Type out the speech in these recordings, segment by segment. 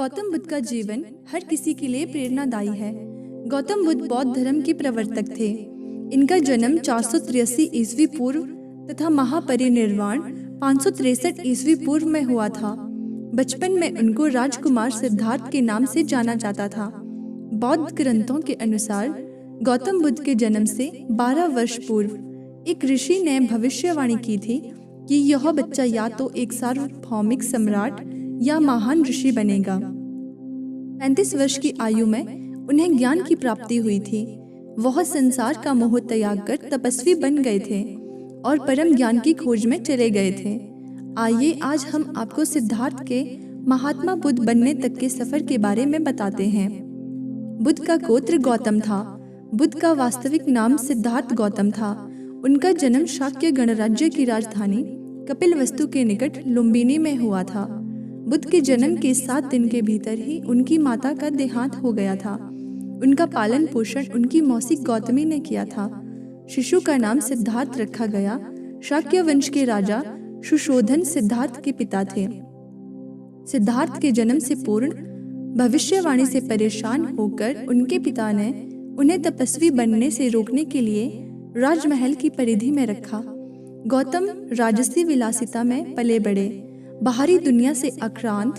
गौतम बुद्ध का जीवन हर किसी के लिए प्रेरणादायी है। गौतम बुद्ध बौद्ध धर्म के प्रवर्तक थे। इनका जन्म 483 ईस्वी पूर्व तथा महापरिनिर्वाण 563 ईस्वी पूर्व में हुआ था। बचपन में उनको राजकुमार सिद्धार्थ के नाम से जाना जाता था। बौद्ध ग्रंथों के अनुसार गौतम बुद्ध के जन्म से 12 वर्ष पूर्व एक ऋषि ने भविष्यवाणी की थी कि यह बच्चा या तो एक सार्वभौमिक सम्राट या महान ऋषि बनेगा। 35 वर्ष की आयु में उन्हें ज्ञान की प्राप्ति हुई थी। वह संसार का मोह त्याग कर तपस्वी बन गए थे और परम ज्ञान की खोज में चले गए थे। आइए आज हम आपको सिद्धार्थ के महात्मा बुद्ध बनने तक के सफर के बारे में बताते हैं। बुद्ध का गोत्र गौतम था। बुद्ध का वास्तविक नाम सिद्धार्थ गौतम था। उनका जन्म शाक्य गणराज्य की राजधानी कपिलवस्तु के निकट लुम्बिनी में हुआ था। बुद्ध के जन्म के 7 दिन के भीतर ही उनकी माता का देहांत हो गया था। उनका पालन पोषण उनकी मौसी गौतमी ने किया था। शिशु का नाम सिद्धार्थ रखा गया। शाक्य वंश के राजा सुशोधन सिद्धार्थ के पिता थे। सिद्धार्थ के जन्म से पूर्ण भविष्यवाणी से परेशान होकर उनके पिता ने उन्हें तपस्वी बनने से रोकने के लिए राजमहल की परिधि में रखा। गौतम राजसी विलासिता में पले बड़े। बाहरी दुनिया से आक्रांत,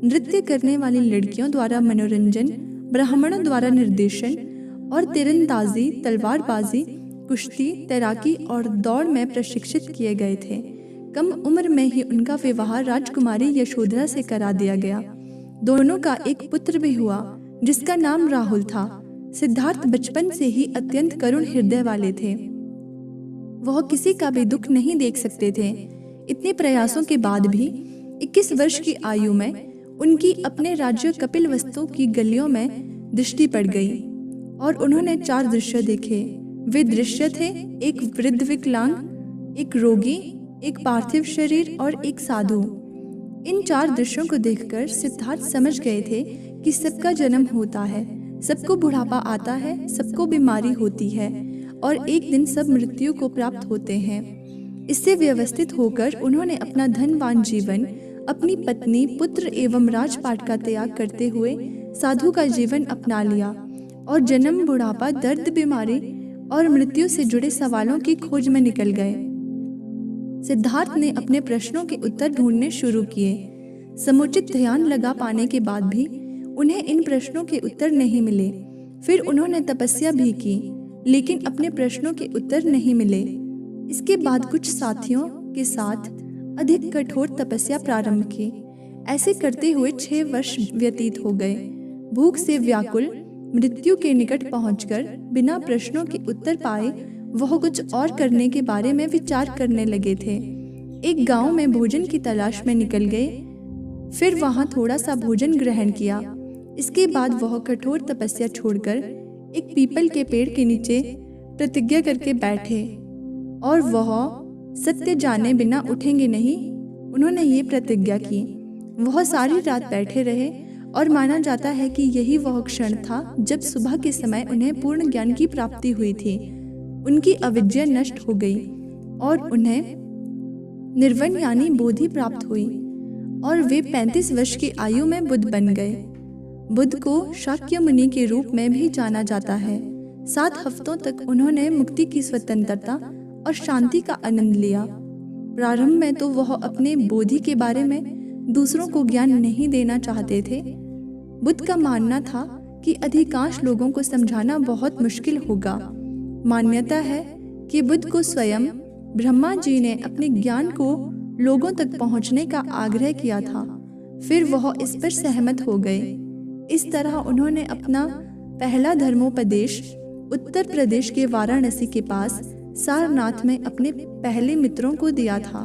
नृत्य करने वाली लड़कियों द्वारा मनोरंजन, ब्राह्मणों द्वारा निर्देशन और तीरंदाजी, तलवारबाजी, कुश्ती, तैराकी और दौड़ में प्रशिक्षित किए गए थे। कम उम्र में ही उनका विवाह राजकुमारी यशोधरा से करा दिया गया। दोनों का एक पुत्र भी हुआ जिसका नाम राहुल था। सिद्धार्थ बचपन से ही अत्यंत करुण हृदय वाले थे। वह किसी का भी दुख नहीं देख सकते थे। इतने प्रयासों के बाद भी 21 वर्ष की आयु में उनकी अपने राज्य कपिलवस्तु की गलियों में दृष्टि पड़ गई और उन्होंने 4 दृश्य देखे। वे दृश्य थे एक वृद्ध विकलांग, एक रोगी, एक पार्थिव शरीर और एक साधु। इन 4 दृश्यों को देखकर सिद्धार्थ समझ गए थे कि सबका जन्म होता है, सबको बुढ़ापा आता है, सबको बीमारी होती है और एक दिन सब मृत्यु को प्राप्त होते हैं। इससे व्यवस्थित होकर उन्होंने अपना धनवान जीवन, अपनी पत्नी, पुत्र एवं राजपाट का त्याग करते हुए साधु का जीवन अपना लिया और जन्म, बुढ़ापा, दर्द, बीमारी और मृत्यु से जुड़े सवालों की खोज में निकल गए। सिद्धार्थ ने अपने प्रश्नों के उत्तर ढूंढने शुरू किए। समुचित ध्यान लगा पाने के बाद भी उन्हें इन प्रश्नों के उत्तर नहीं मिले। फिर उन्होंने तपस्या भी की, लेकिन अपने प्रश्नों के उत्तर नहीं मिले। इसके बाद कुछ साथियों के साथ अधिक कठोर तपस्या प्रारंभ की। ऐसे करते हुए 6 वर्ष व्यतीत हो गए। भूख से व्याकुल, मृत्यु के निकट पहुंचकर बिना प्रश्नों के उत्तर पाए वह कुछ और करने के बारे में विचार करने लगे थे। एक गांव में भोजन की तलाश में निकल गए। फिर वहां थोड़ा सा भोजन ग्रहण किया। इसके बाद वह कठोर तपस्या छोड़कर एक पीपल के पेड़ के नीचे प्रतिज्ञा करके बैठे और वह सत्य जाने बिना उठेंगे नहीं। उन्होंने ये प्रतिज्ञा की। वह सारी रात बैठे रहे और माना जाता है कि यही वह क्षण था जब सुबह के समय उन्हें पूर्ण ज्ञान की प्राप्ति हुई थी। उनकी अविद्या नष्ट हो गई और उन्हें निर्वाण यानी बोधि प्राप्त हुई और वे 35 वर्ष की आयु में बुद्ध बन गए। बुद्ध को शाक्य मुनि के रूप में भी जाना जाता है। 7 हफ्तों तक उन्होंने मुक्ति की स्वतंत्रता और शांति का आनंद लिया। प्रारंभ में तो वह अपने बोधि के बारे में दूसरों को ज्ञान नहीं देना चाहते थे। बुद्ध का मानना था कि अधिकांश लोगों को समझाना बहुत मुश्किल होगा। मान्यता है कि बुद्ध को स्वयं ब्रह्मा जी ने अपने ज्ञान को लोगों तक पहुंचने का आग्रह किया था। फिर वह इस पर सहमत हो गए। इस तरह उन्होंने अपना पहला धर्मोपदेश उत्तर प्रदेश के वाराणसी के पास सारनाथ में अपने पहले मित्रों को दिया था।